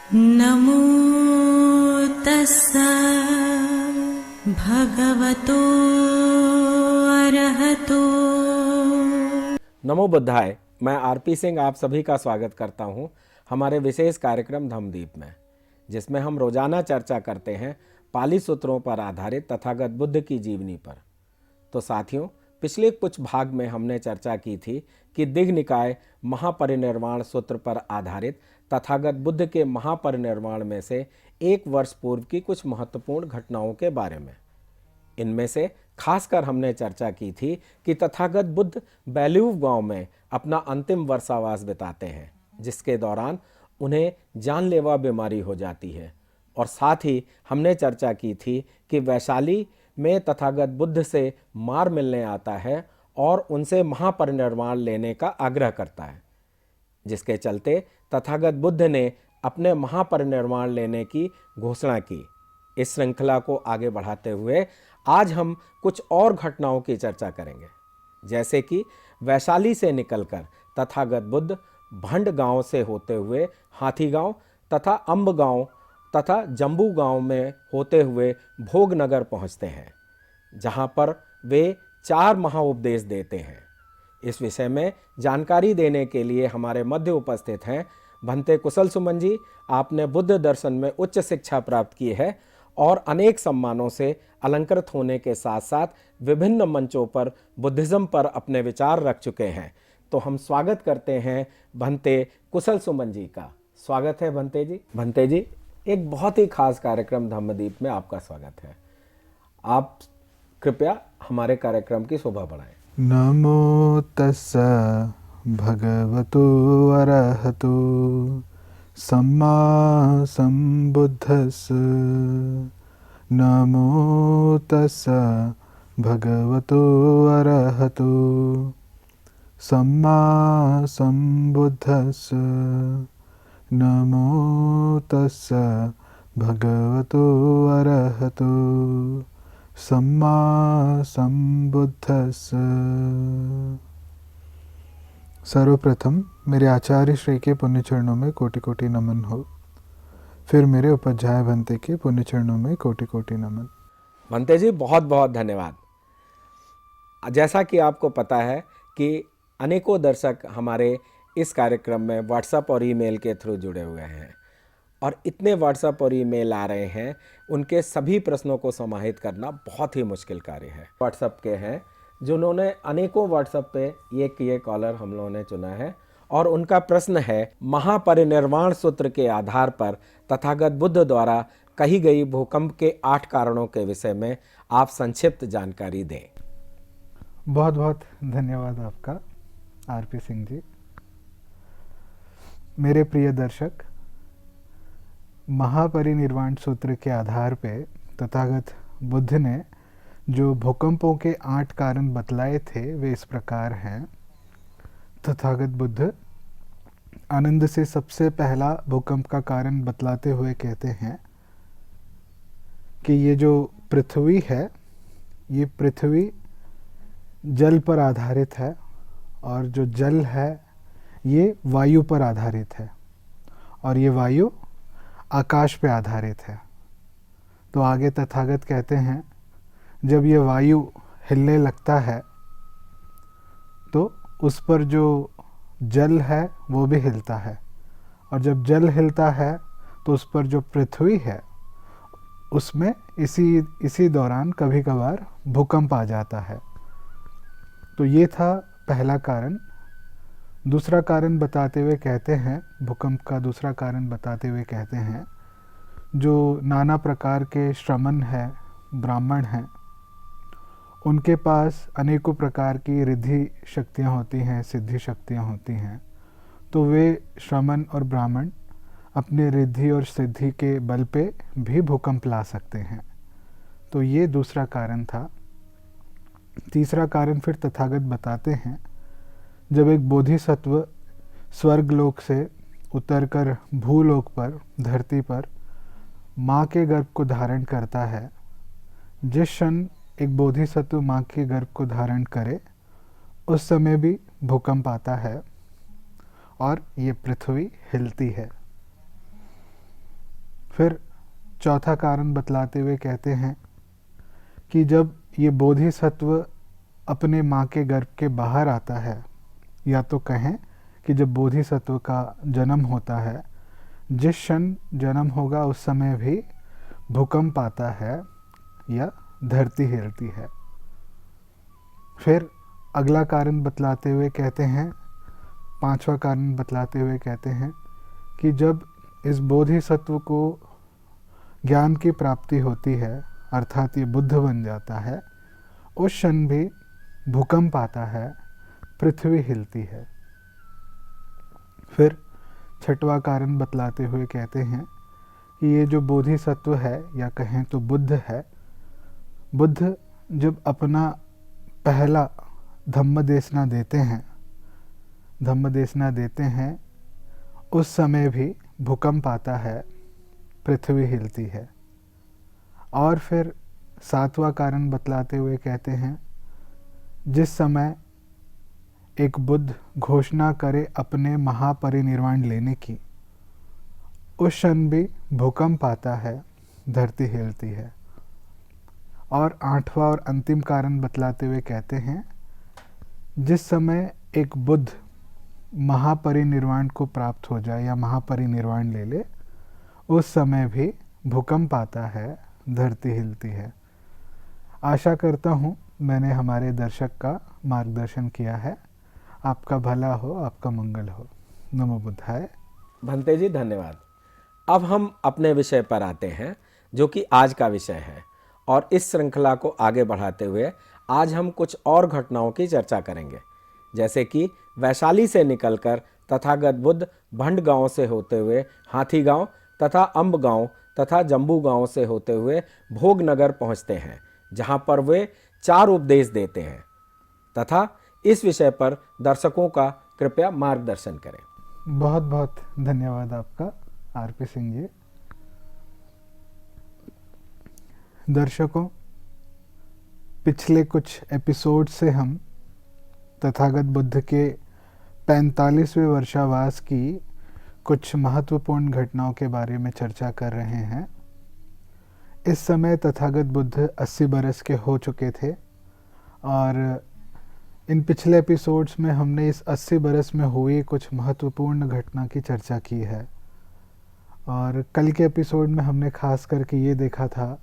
नमो तस्सा भगवतो अरहतो। नमो बुद्धाय। मैं आरपी सिंह आप सभी का स्वागत करता हूं हमारे विशेष कार्यक्रम धम्मदीप में, जिसमें हम रोजाना चर्चा करते हैं पाली सूत्रों पर आधारित तथागत बुद्ध की जीवनी पर। तो साथियों, पिछले कुछ भाग में हमने चर्चा की थी कि दिग् निकाय महापरिनिर्वाण सूत्र पर आधारित तथागत बुद्ध के महापरिनिर्वाण में से एक वर्ष पूर्व की कुछ महत्वपूर्ण घटनाओं के बारे में। इनमें से खासकर हमने चर्चा की थी कि तथागत बुद्ध बैलूव गांव में अपना अंतिम वर्षावास बिताते हैं, जिसके दौरान उन्हें जानलेवा बीमारी हो जाती है। और साथ ही हमने चर्चा की थी कि वैशाली में तथागत बुद्ध से मार मिलने आता है और उनसे महापरिनिर्वाण लेने का आग्रह करता है, जिसके चलते तथागत बुद्ध ने अपने महापरिनिर्वाण लेने की घोषणा की। इस श्रृंखला को आगे बढ़ाते हुए आज हम कुछ और घटनाओं की चर्चा करेंगे, जैसे कि वैशाली से निकलकर तथागत बुद्ध भंड गांव से होते हुए हाथी गांव तथा अम्ब गांव तथा जम्बू गांव में होते हुए भोगनगर पहुंचते हैं, जहां पर वे 4 महाउपदेश देते हैं। इस विषय में जानकारी देने के लिए हमारे मध्य उपस्थित हैं भंते कुशल सुमन जी। आपने बुद्ध दर्शन में उच्च शिक्षा प्राप्त की है और अनेक सम्मानों से अलंकृत होने के साथ साथ विभिन्न मंचों पर बुद्धिज्म पर अपने विचार रख चुके हैं। तो हम स्वागत करते हैं भंते कुशल सुमन जी का। स्वागत है भंते जी। भंते जी, एक बहुत ही खास कार्यक्रम धम्मदीप में आपका स्वागत है। आप कृपया हमारे कार्यक्रम की शोभा बढ़ाएं। नमो तस्सा भगवतो अरहतो सम्मा सम्बुद्धस्स। नमो तस्सा भगवतो अरहतो सम्मा सम्बुद्धस्स। नमो तस्सा भगवतो अरहतो सम्मा सम्बुद्धस्स। सर्वप्रथम मेरे आचार्य श्री के पुण्य चरणों में कोटि कोटि नमन हो। फिर मेरे उपाध्याय भंते के पुण्य चरणों में कोटि कोटि नमन। भंते जी, बहुत बहुत धन्यवाद। जैसा कि आपको पता है कि अनेकों दर्शक हमारे इस कार्यक्रम में व्हाट्सएप और ईमेल के थ्रू जुड़े हुए हैं, और इतने व्हाट्सएप और ईमेल आ रहे हैं, उनके सभी प्रश्नों को समाहित करना बहुत ही मुश्किल कार्य है। व्हाट्सएप के हैं जिन्होंने अनेकों व्हाट्सएप पे ये कॉलर हम लोगों ने चुना है, और उनका प्रश्न है महापरिनिर्वाण सूत्र के आधार पर तथागत बुद्ध द्वारा कही गई भूकंप के 8 कारणों के विषय में आप संक्षिप्त जानकारी दें। बहुत बहुत धन्यवाद आपका आरपी सिंह जी। मेरे प्रिय दर्शक, महापरिनिर्वाण सूत्र के आधार पे तथागत बुद्ध ने जो भूकंपों के 8 कारण बतलाए थे वे इस प्रकार हैं। तथागत बुद्ध आनंद से सबसे पहला भूकंप का कारण बतलाते हुए कहते हैं कि ये जो पृथ्वी है, ये पृथ्वी जल पर आधारित है, और जो जल है ये वायु पर आधारित है, और ये वायु आकाश पे आधारित है। तो आगे तथागत कहते हैं, जब ये वायु हिलने लगता है तो उस पर जो जल है वो भी हिलता है, और जब जल हिलता है तो उस पर जो पृथ्वी है उसमें इसी दौरान कभी कभार भूकंप आ जाता है। तो ये था पहला कारण। दूसरा कारण बताते हुए कहते हैं, भूकंप का दूसरा कारण बताते हुए कहते हैं, जो नाना प्रकार के श्रमण हैं, ब्राह्मण हैं, उनके पास अनेकों प्रकार की रिद्धि शक्तियाँ होती हैं, सिद्धि शक्तियाँ होती हैं। तो वे श्रमण और ब्राह्मण अपने रिद्धि और सिद्धि के बल पे भी भूकंप ला सकते हैं। तो ये दूसरा कारण था। तीसरा कारण फिर तथागत बताते हैं, जब एक बोधिसत्व स्वर्गलोक से उतरकर भूलोक पर, धरती पर माँ के गर्भ को धारण करता है, जिस क्षण एक बोधिसत्व माँ के गर्भ को धारण करे उस समय भी भूकंप आता है और ये पृथ्वी हिलती है। फिर चौथा कारण बतलाते हुए कहते हैं कि जब ये बोधिसत्व अपने माँ के गर्भ के बाहर आता है, या तो कहें कि जब बोधिसत्व का जन्म होता है, जिस क्षण जन्म होगा उस समय भी भूकंप आता है या धरती हिलती है। फिर अगला कारण बतलाते हुए कहते हैं, पांचवा कारण बतलाते हुए कहते हैं कि जब इस बोधिसत्व को ज्ञान की प्राप्ति होती है, अर्थात ये बुद्ध बन जाता है, उस क्षण भी भूकंप आता है, पृथ्वी हिलती है। फिर छठवां कारण बतलाते हुए कहते हैं कि ये जो बोधिसत्व है, या कहें तो बुद्ध है, बुद्ध जब अपना पहला धम्म देशना देते हैं, उस समय भी भूकंप आता है, पृथ्वी हिलती है। और फिर सातवां कारण बतलाते हुए कहते हैं, जिस समय एक बुद्ध घोषणा करे अपने महापरिनिर्वाण लेने की, उस क्षण भी भूकंप आता है, धरती हिलती है। और आठवां और अंतिम कारण बतलाते हुए कहते हैं, जिस समय एक बुद्ध महापरिनिर्वाण को प्राप्त हो जाए या महापरिनिर्वाण ले ले, उस समय भी भूकंप आता है, धरती हिलती है। आशा करता हूँ मैंने हमारे दर्शक का मार्गदर्शन किया है। आपका भला हो, आपका मंगल हो। नमो बुद्धाय। भंते जी धन्यवाद। अब हम अपने विषय पर आते हैं, जो कि आज का विषय है, और इस श्रृंखला को आगे बढ़ाते हुए आज हम कुछ और घटनाओं की चर्चा करेंगे, जैसे कि वैशाली से निकलकर तथागत बुद्ध भंड गांव से होते हुए हाथी गांव तथा अम्ब गांव तथा जम्बू गांव से होते हुए भोगनगर पहुंचते हैं, जहां पर वे 4 उपदेश देते हैं, तथा इस विषय पर दर्शकों का कृपया मार्गदर्शन करें। बहुत बहुत धन्यवाद आपका आरपी सिंह जी। दर्शकों, पिछले कुछ एपिसोड से हम तथागत बुद्ध के 45वें वर्षावास की कुछ महत्वपूर्ण घटनाओं के बारे में चर्चा कर रहे हैं। इस समय तथागत बुद्ध 80 बरस के हो चुके थे, और इन पिछले एपिसोड्स में हमने इस 80 बरस में हुई कुछ महत्वपूर्ण घटना की चर्चा की है। और कल के एपिसोड में हमने खास करके ये देखा था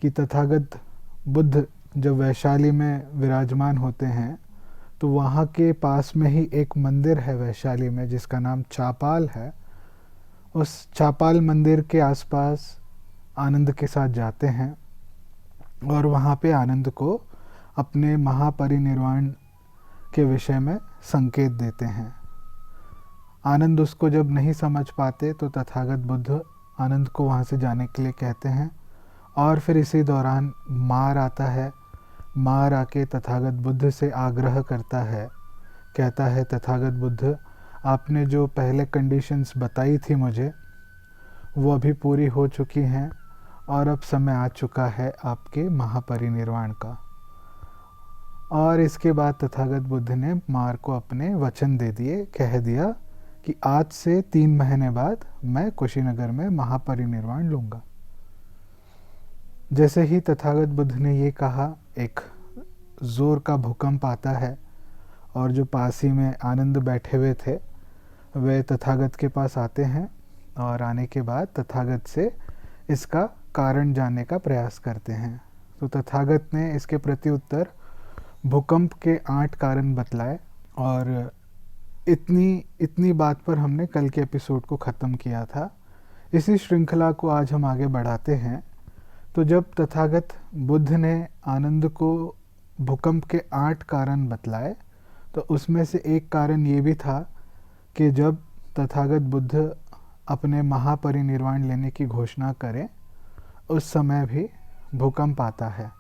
कि तथागत बुद्ध जब वैशाली में विराजमान होते हैं, तो वहाँ के पास में ही एक मंदिर है वैशाली में, जिसका नाम चापाल है। उस चापाल मंदिर के आसपास आनंद के साथ जाते हैं, और वहाँ पे आनंद को अपने महापरिनिर्वाण के विषय में संकेत देते हैं। आनंद उसको जब नहीं समझ पाते, तो तथागत बुद्ध आनंद को वहाँ से जाने के लिए कहते हैं, और फिर इसी दौरान मार आता है। मार आके तथागत बुद्ध से आग्रह करता है, कहता है, तथागत बुद्ध, आपने जो पहले कंडीशंस बताई थी मुझे, वो अभी पूरी हो चुकी हैं, और अब समय आ चुका है आपके महापरिनिर्वाण का। और इसके बाद तथागत बुद्ध ने मार को अपने वचन दे दिए, कह दिया कि आज से 3 महीने बाद मैं कुशीनगर में महापरिनिर्वाण लूँगा। जैसे ही तथागत बुद्ध ने ये कहा, एक ज़ोर का भूकंप आता है, और जो पास ही में आनंद बैठे हुए थे, वे तथागत के पास आते हैं, और आने के बाद तथागत से इसका कारण जानने का प्रयास करते हैं। तो तथागत ने इसके प्रति उत्तर भूकंप के 8 कारण बतलाए, और इतनी बात पर हमने कल के एपिसोड को ख़त्म किया था। इसी श्रृंखला को आज हम आगे बढ़ाते हैं। तो जब तथागत बुद्ध ने आनंद को भूकंप के 8 कारण बतलाए, तो उसमें से एक कारण ये भी था कि जब तथागत बुद्ध अपने महापरिनिर्वाण लेने की घोषणा करें, उस समय भी भूकंप आता है।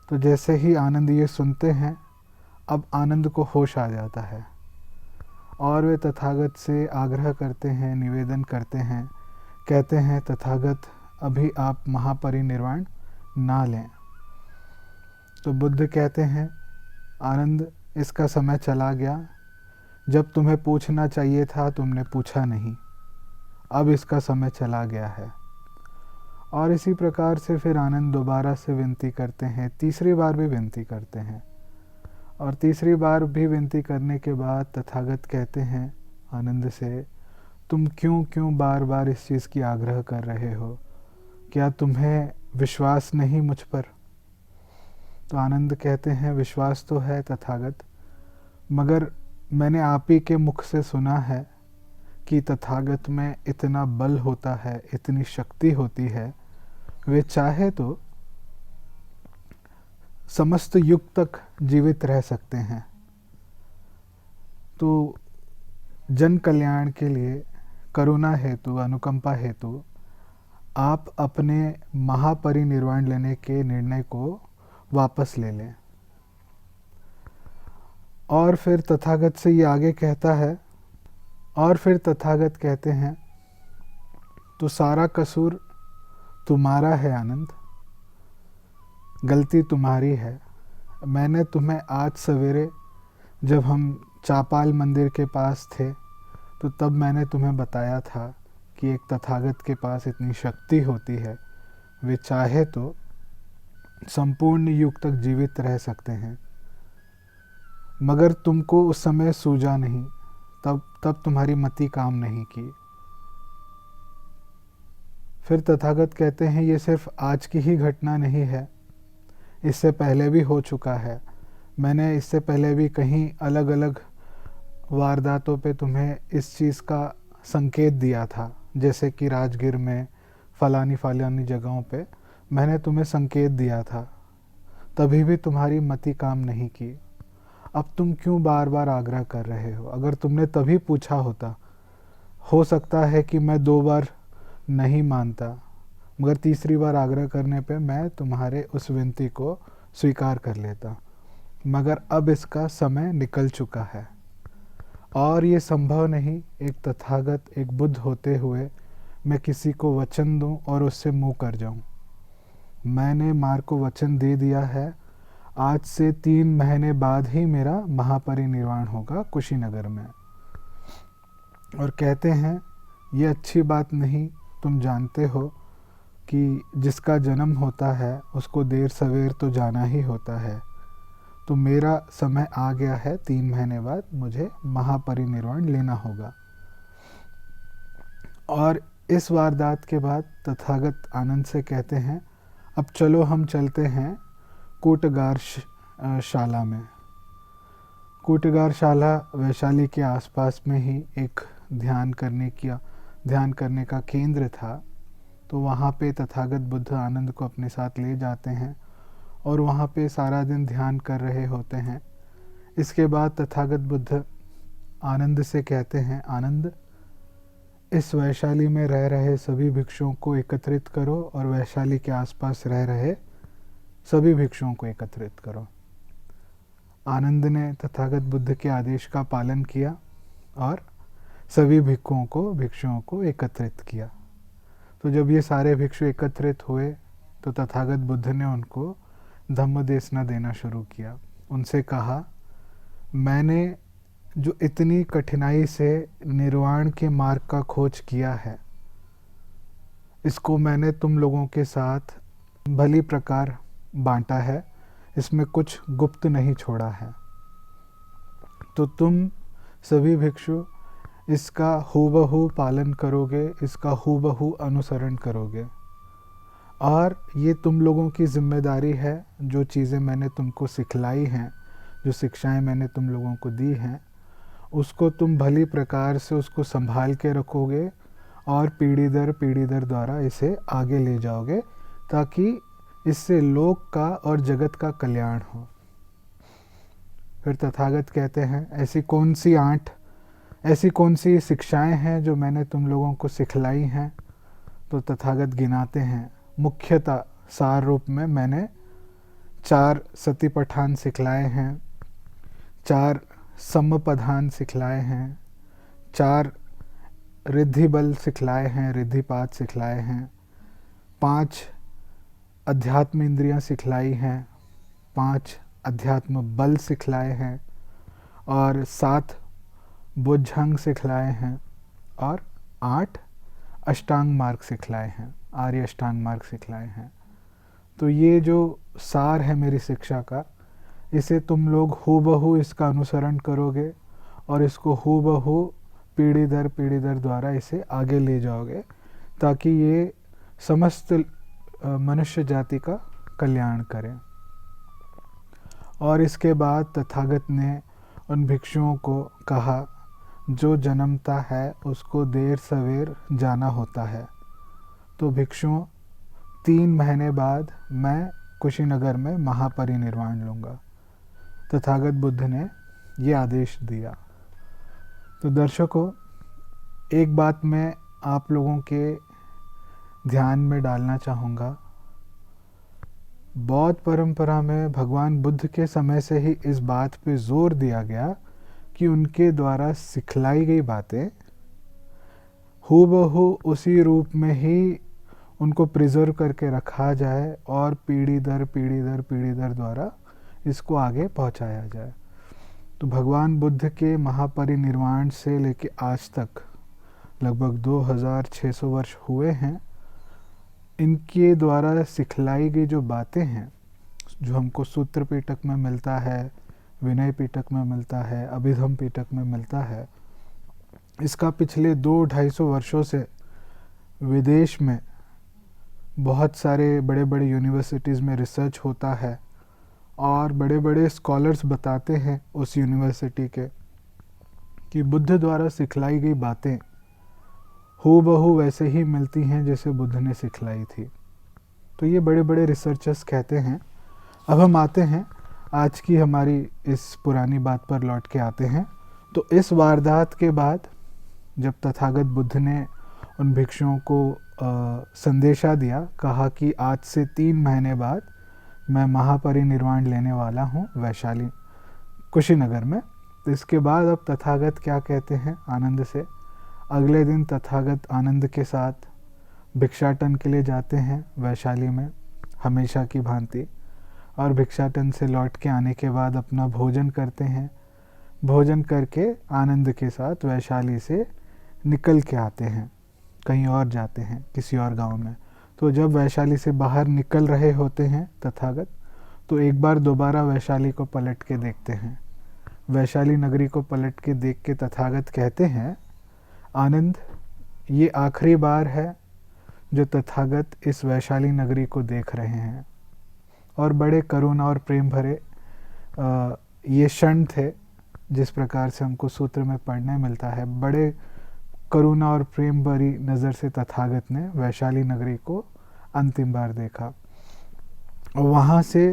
तो जैसे ही आनंद ये सुनते हैं, अब आनंद को होश आ जाता है, और वे तथागत से आग्रह करते हैं, निवेदन करते हैं, कहते हैं, तथागत, अभी आप महापरिनिर्वाण ना लें। तो बुद्ध कहते हैं, आनंद, इसका समय चला गया। जब तुम्हें पूछना चाहिए था, तुमने पूछा नहीं। अब इसका समय चला गया है। और इसी प्रकार से फिर आनंद दोबारा से विनती करते हैं, तीसरी बार भी विनती करते हैं। और तीसरी बार भी विनती करने के बाद तथागत कहते हैं आनंद से, तुम क्यों बार बार इस चीज़ की आग्रह कर रहे हो? क्या तुम्हें विश्वास नहीं मुझ पर? तो आनंद कहते हैं, विश्वास तो है तथागत, मगर मैंने आप ही के मुख से सुना है कि तथागत में इतना बल होता है, इतनी शक्ति होती है, वे चाहे तो समस्त युग तक जीवित रह सकते हैं। तो जन कल्याण के लिए, करुणा हेतु, अनुकंपा हेतु आप अपने महापरिनिर्वाण लेने के निर्णय को वापस ले लें। और फिर तथागत से ये आगे कहता है, और फिर तथागत कहते हैं, तो सारा कसूर तुम्हारा है आनंद, गलती तुम्हारी है। मैंने तुम्हें आज सवेरे जब हम चापाल मंदिर के पास थे तो तब मैंने तुम्हें बताया था कि एक तथागत के पास इतनी शक्ति होती है, वे चाहे तो संपूर्ण युग तक जीवित रह सकते हैं। मगर तुमको उस समय सूझा नहीं, तब तुम्हारी मति काम नहीं की। फिर तथागत कहते हैं, ये सिर्फ आज की ही घटना नहीं है, इससे पहले भी हो चुका है। मैंने इससे पहले भी कहीं अलग अलग वारदातों पे तुम्हें इस चीज़ का संकेत दिया था, जैसे कि राजगीर में फलानी जगहों पे मैंने तुम्हें संकेत दिया था, तभी भी तुम्हारी मति काम नहीं की। अब तुम क्यों बार बार आग्रह कर रहे हो? अगर तुमने तभी पूछा होता, हो सकता है कि मैं 2 बार नहीं मानता, मगर तीसरी बार आग्रह करने पे मैं तुम्हारे उस विनती को स्वीकार कर लेता। मगर अब इसका समय निकल चुका है और ये संभव नहीं, एक तथागत, एक बुद्ध होते हुए मैं किसी को वचन दूं और उससे मुँह कर जाऊं। मैंने मार को वचन दे दिया है, आज से 3 महीने बाद ही मेरा महापरिनिर्वाण होगा कुशीनगर में। और कहते हैं, ये अच्छी बात नहीं, तुम जानते हो कि जिसका जन्म होता है उसको देर सवेर तो जाना ही होता है। तो मेरा समय आ गया है, 3 महीने बाद मुझे महापरिनिर्वाण लेना होगा। और इस वारदात के बाद तथागत आनंद से कहते हैं, अब चलो हम चलते हैं कूटगार शाला में। कूटगार शाला वैशाली के आसपास में ही एक ध्यान करने का केंद्र था। तो वहाँ पे तथागत बुद्ध आनंद को अपने साथ ले जाते हैं और वहाँ पे सारा दिन ध्यान कर रहे होते हैं। इसके बाद तथागत बुद्ध आनंद से कहते हैं, आनंद, इस वैशाली में रह रहे सभी भिक्षुओं को एकत्रित करो और वैशाली के आसपास रह रहे सभी भिक्षुओं को एकत्रित करो। आनंद ने तथागत बुद्ध के आदेश का पालन किया और सभी भिक्षुओं को एकत्रित किया। तो जब ये सारे भिक्षु एकत्रित हुए तो तथागत बुद्ध ने उनको धम्मदेशना देना शुरू किया। उनसे कहा, मैंने जो इतनी कठिनाई से निर्वाण के मार्ग का खोज किया है, इसको मैंने तुम लोगों के साथ भली प्रकार बांटा है, इसमें कुछ गुप्त नहीं छोड़ा है। तो तुम सभी भिक्षु इसका हूबहू पालन करोगे, इसका हूबहू अनुसरण करोगे और ये तुम लोगों की जिम्मेदारी है। जो चीज़ें मैंने तुमको सिखलाई हैं, जो शिक्षाएं मैंने तुम लोगों को दी हैं, उसको तुम भली प्रकार से उसको संभाल के रखोगे और पीढ़ी दर द्वारा इसे आगे ले जाओगे, ताकि इससे लोक का और जगत का कल्याण हो। फिर तथागत कहते हैं, ऐसी कौन सी शिक्षाएं हैं जो मैंने तुम लोगों को सिखलाई हैं? तो तथागत गिनाते हैं, मुख्यतः सार रूप में मैंने 4 सतिपठान सिखलाए हैं, 4 सम्मपधान सिखलाए हैं, 4 रिद्धि बल सिखलाए हैं, रिद्धिपात सिखलाए हैं, 5 अध्यात्म इंद्रियां सिखलाई हैं, 5 अध्यात्म बल सिखलाए हैं और 7 बुद्धंग सिखलाए हैं और 8 अष्टांग मार्ग सिखलाए हैं। आर्य अष्टांग मार्ग सिखलाए हैं। तो ये जो सार है मेरी शिक्षा का, इसे तुम लोग हूबहू इसका अनुसरण करोगे और इसको हूबहू पीढ़ी दर द्वारा इसे आगे ले जाओगे, ताकि ये समस्त मनुष्य जाति का कल्याण करें। और इसके बाद तथागत ने उन भिक्षुओं को कहा, जो जन्मता है उसको देर सवेर जाना होता है। तो भिक्षुओं, 3 महीने बाद मैं कुशीनगर में महापरिनिर्वाण लूँगा। तथागत बुद्ध ने ये आदेश दिया। तो दर्शकों, एक बात मैं आप लोगों के ध्यान में डालना चाहूँगा। बौद्ध परंपरा में भगवान बुद्ध के समय से ही इस बात पे जोर दिया गया कि उनके द्वारा सिखलाई गई बातें हूबहू उसी रूप में ही उनको प्रिजर्व करके रखा जाए और पीढ़ी दर पीढ़ी द्वारा इसको आगे पहुंचाया जाए। तो भगवान बुद्ध के महापरिनिर्वाण से लेके आज तक लगभग 2600 वर्ष हुए हैं। इनके द्वारा सिखलाई गई जो बातें हैं, जो हमको सूत्र पिटक में मिलता है, विनय पिटक में मिलता है, अभिधम पिटक में मिलता है, इसका पिछले 200-250 वर्षों से विदेश में बहुत सारे बड़े बड़े यूनिवर्सिटीज़ में रिसर्च होता है और बड़े बड़े स्कॉलर्स बताते हैं उस यूनिवर्सिटी के कि बुद्ध द्वारा सिखलाई गई बातें हूबहू वैसे ही मिलती हैं जैसे बुद्ध ने सिखलाई थी। तो ये बड़े बड़े रिसर्चर्स कहते हैं। अब हम आते हैं आज की हमारी इस पुरानी बात पर लौट के आते हैं। तो इस वारदात के बाद जब तथागत बुद्ध ने उन भिक्षुओं को संदेशा दिया, कहा कि आज से 3 महीने बाद मैं महापरिनिर्वाण लेने वाला हूँ वैशाली कुशीनगर में। तो इसके बाद अब तथागत क्या कहते हैं आनंद से, अगले दिन तथागत आनंद के साथ भिक्षाटन के लिए जाते हैं वैशाली में हमेशा की भांति, और भिक्षाटन से लौट के आने के बाद अपना भोजन करते हैं। भोजन करके आनंद के साथ वैशाली से निकल के आते हैं, कहीं और जाते हैं किसी और गांव में। तो जब वैशाली से बाहर निकल रहे होते हैं तथागत, तो एक बार दोबारा वैशाली को पलट के देखते हैं। वैशाली नगरी को पलट के देख के तथागत कहते हैं, आनंद, ये आखिरी बार है जो तथागत इस वैशाली नगरी को देख रहे हैं। और बड़े करुणा और प्रेम भरे ये क्षण थे, जिस प्रकार से हमको सूत्र में पढ़ने मिलता है। बड़े करुणा और प्रेम भरी नज़र से तथागत ने वैशाली नगरी को अंतिम बार देखा। और वहाँ से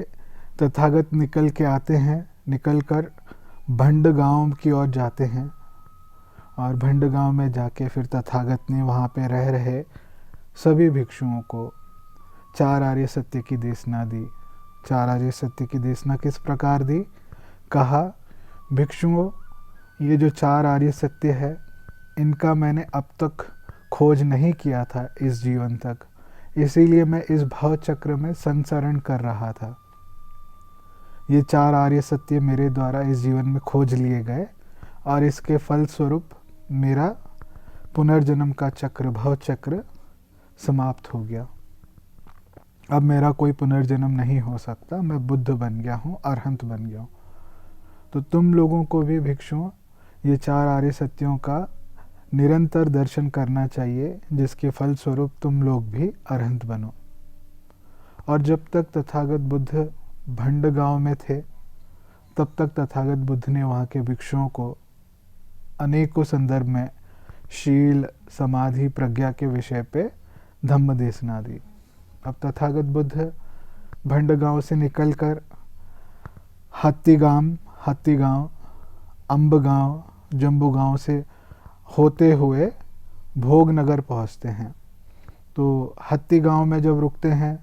तथागत निकल के आते हैं, निकलकर भंड गांव की ओर जाते हैं। और भंड गांव में जाके फिर तथागत ने वहाँ पे रह रहे सभी भिक्षुओं को 4 आर्य सत्य की देशना दी। 4 आर्य सत्य की देशना किस प्रकार दी? कहा, भिक्षुओं, ये जो 4 आर्य सत्य है, इनका मैंने अब तक खोज नहीं किया था इस जीवन तक, इसीलिए मैं इस भव चक्र में संचरण कर रहा था। ये 4 आर्य सत्य मेरे द्वारा इस जीवन में खोज लिए गए और इसके फलस्वरूप मेरा पुनर्जन्म का चक्र, भव चक्र समाप्त हो गया। अब मेरा कोई पुनर्जन्म नहीं हो सकता, मैं बुद्ध बन गया हूँ, अरहंत बन गया हूँ। तो तुम लोगों को भी भिक्षुओं ये 4 आर्य सत्यों का निरंतर दर्शन करना चाहिए, जिसके फलस्वरूप तुम लोग भी अरहंत बनो। और जब तक तथागत बुद्ध भंड गांव में थे, तब तक तथागत बुद्ध ने वहाँ के भिक्षुओं को अनेकों संदर्भ में शील, समाधि, प्रज्ञा के विषय पे धम्म देशना दी। अब तथागत बुद्ध भंड गांव से निकलकर हत्ती गांव, अम्ब गांव, जम्बू गांव से होते हुए भोगनगर पहुंचते हैं। तो हत्ती गांव में जब रुकते हैं,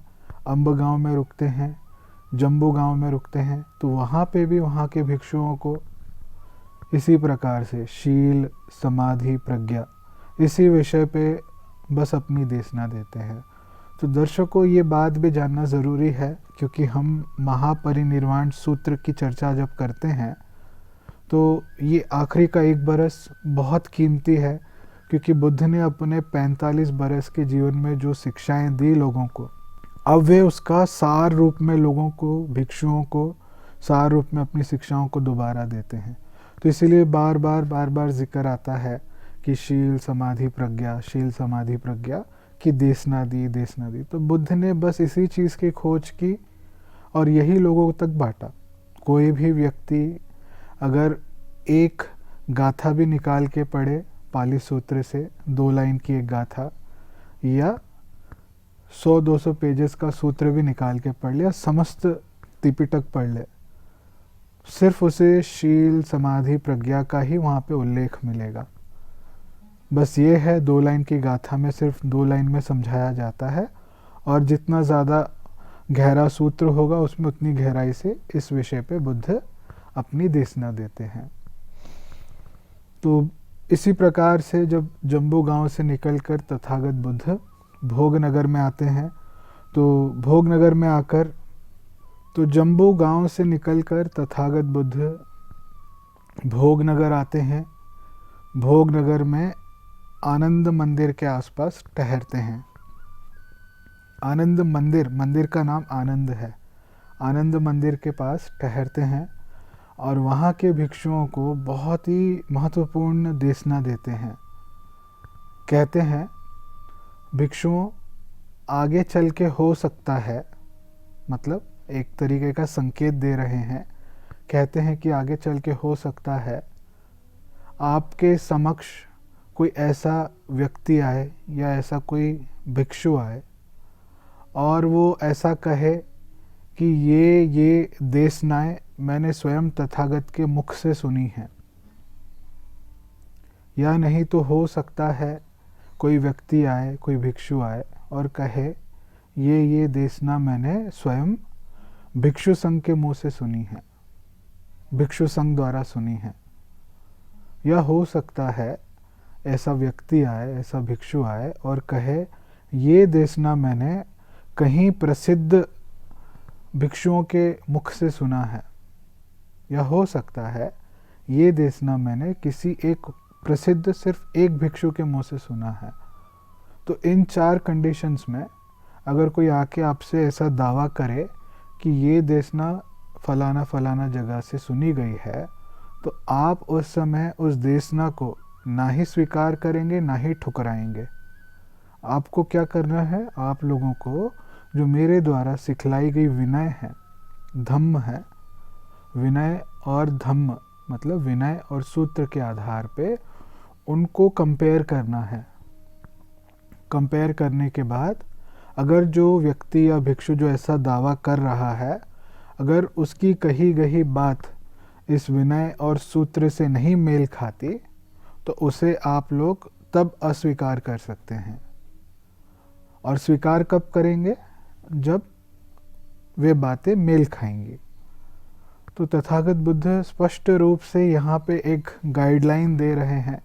अम्ब गांव में रुकते हैं, जम्बू गांव में रुकते हैं, तो वहाँ पे भी वहाँ के भिक्षुओं को इसी प्रकार से शील, समाधि, प्रज्ञा, इसी विषय पे बस अपनी देशना देते हैं। तो दर्शकों, ये बात भी जानना ज़रूरी है, क्योंकि हम महापरिनिर्वाण सूत्र की चर्चा जब करते हैं तो ये आखिरी का 1 बरस बहुत कीमती है, क्योंकि बुद्ध ने अपने 45 बरस के जीवन में जो शिक्षाएं दी लोगों को, अब वे उसका सार रूप में लोगों को, भिक्षुओं को सार रूप में अपनी शिक्षाओं को दोबारा देते हैं। तो इसीलिए बार बार जिक्र आता है कि शील समाधि प्रज्ञा, शील समाधि प्रज्ञा की देशना दी। तो बुद्ध ने बस इसी चीज़ की खोज की और यही लोगों तक बांटा। कोई भी व्यक्ति अगर एक गाथा भी निकाल के पढ़े पाली सूत्र से, 2 लाइन की एक गाथा, या 100-200 पेजेस का सूत्र भी निकाल के पढ़ ले, या समस्त त्रिपिटक पढ़ ले, सिर्फ उसे शील समाधि प्रज्ञा का ही वहाँ पे उल्लेख मिलेगा। बस ये है, 2 लाइन की गाथा में सिर्फ 2 लाइन में समझाया जाता है, और जितना ज़्यादा गहरा सूत्र होगा उसमें उतनी गहराई से इस विषय पे बुद्ध अपनी देशना देते हैं। तो इसी प्रकार से जब जम्बू गांव से निकलकर तथागत बुद्ध भोगनगर में आते हैं, तो भोगनगर में आकर, तो जम्बू गांव से निकलकर तथागत बुद्ध भोगनगर आते हैं। भोगनगर में आनंद मंदिर के आसपास ठहरते हैं। आनंद मंदिर, मंदिर का नाम आनंद है, आनंद मंदिर के पास ठहरते हैं और वहाँ के भिक्षुओं को बहुत ही महत्वपूर्ण देशना देते हैं। कहते हैं, भिक्षुओं आगे चल के हो सकता है, मतलब एक तरीके का संकेत दे रहे हैं। कहते हैं कि आगे चल के हो सकता है आपके समक्ष कोई ऐसा व्यक्ति आए या ऐसा कोई भिक्षु आए और वो ऐसा कहे कि ये देशनाएं मैंने स्वयं तथागत के मुख से सुनी हैं। या नहीं तो हो सकता है कोई व्यक्ति आए, कोई भिक्षु आए और कहे ये देशना मैंने स्वयं भिक्षु संघ के मुंह से सुनी है, भिक्षु संघ द्वारा सुनी है। या हो सकता है ऐसा व्यक्ति आए, ऐसा भिक्षु आए और कहे ये देशना मैंने कहीं प्रसिद्ध भिक्षुओं के मुख से सुना है। या हो सकता है ये देशना मैंने किसी एक प्रसिद्ध सिर्फ एक भिक्षु के मुंह से सुना है। तो इन 4 कंडीशंस में अगर कोई आके आपसे ऐसा दावा करे कि ये देशना फलाना फलाना जगह से सुनी गई है, तो आप उस समय उस देशना को ना ही स्वीकार करेंगे ना ही ठुकराएंगे। आपको क्या करना है, आप लोगों को जो मेरे द्वारा सिखलाई गई विनय है, धम्म है, विनय और धम्म मतलब विनय और सूत्र के आधार पे उनको कंपेयर करना है। कंपेयर करने के बाद अगर जो व्यक्ति या भिक्षु जो ऐसा दावा कर रहा है, अगर उसकी कही गई बात इस विनय और सूत्र से नहीं मेल खाती, तो उसे आप लोग तब अस्वीकार कर सकते हैं। और स्वीकार कब करेंगे? जब वे बातें मेल खाएंगी। तो तथागत बुद्ध स्पष्ट रूप से यहाँ पे एक गाइडलाइन दे रहे हैं,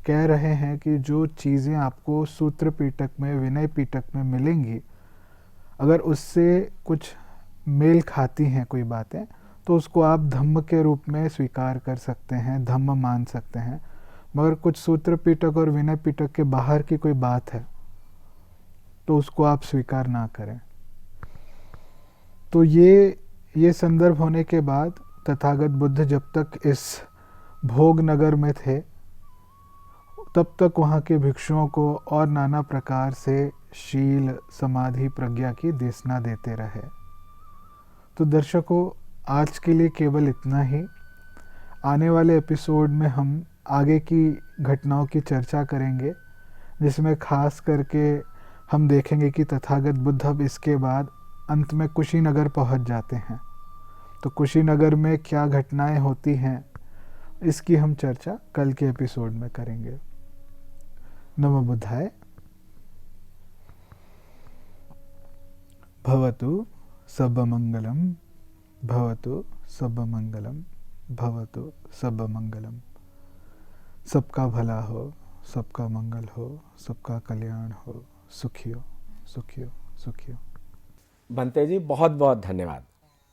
कह रहे हैं कि जो चीज़ें आपको सूत्र पीटक में, विनय पीटक में मिलेंगी, अगर उससे कुछ मेल खाती हैं कोई बातें, तो उसको आप धम्म के रूप में स्वीकार कर सकते हैं, धम्म मान सकते हैं। मगर कुछ सूत्र पीटक और विनय पीटक के बाहर की कोई बात है तो उसको आप स्वीकार ना करें। तो ये संदर्भ होने के बाद तथागत बुद्ध जब तक इस भोगनगर में थे तब तक वहाँ के भिक्षुओं को और नाना प्रकार से शील समाधि प्रज्ञा की देशना देते रहे। तो दर्शकों, आज के लिए केवल इतना ही। आने वाले एपिसोड में हम आगे की घटनाओं की चर्चा करेंगे, जिसमें खास करके हम देखेंगे कि तथागत बुद्ध अब इसके बाद अंत में कुशीनगर पहुंच जाते हैं। तो कुशीनगर में क्या घटनाएं होती हैं, इसकी हम चर्चा कल के एपिसोड में करेंगे। नमो बुद्धाय। भवतु सर्वमंगलम, भवतु सर्वमंगलम, भवतु सर्वमंगलम। सबका भला हो, सबका मंगल हो, सबका कल्याण हो, सुखी हो, सुखी हो, सुखी हो। बंते जी, बहुत बहुत धन्यवाद।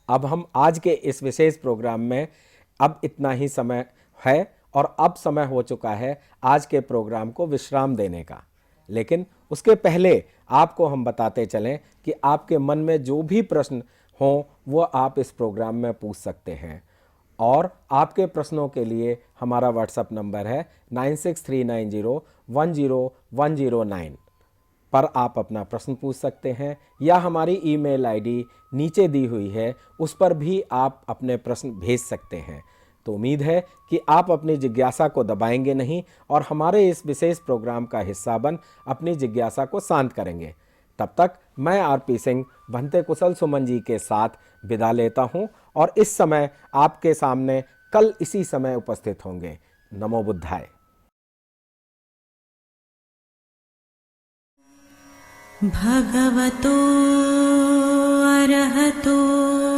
अब हम आज के इस विशेष प्रोग्राम में अब इतना ही समय है और अब समय हो चुका है आज के प्रोग्राम को विश्राम देने का। लेकिन उसके पहले आपको हम बताते चलें कि आपके मन में जो भी प्रश्न हों वो आप इस प्रोग्राम में पूछ सकते हैं। और आपके प्रश्नों के लिए हमारा व्हाट्सएप नंबर है 9639010109 पर आप अपना प्रश्न पूछ सकते हैं, या हमारी ईमेल आईडी नीचे दी हुई है उस पर भी आप अपने प्रश्न भेज सकते हैं। तो उम्मीद है कि आप अपनी जिज्ञासा को दबाएंगे नहीं और हमारे इस विशेष प्रोग्राम का हिस्सा बन अपनी जिज्ञासा को शांत करेंगे। तब तक मैं आरपी सिंह भंते कुशल सुमन जी के साथ विदा लेता हूं और इस समय आपके सामने कल इसी समय उपस्थित होंगे। नमो बुद्धाय। भगवतो अरहतो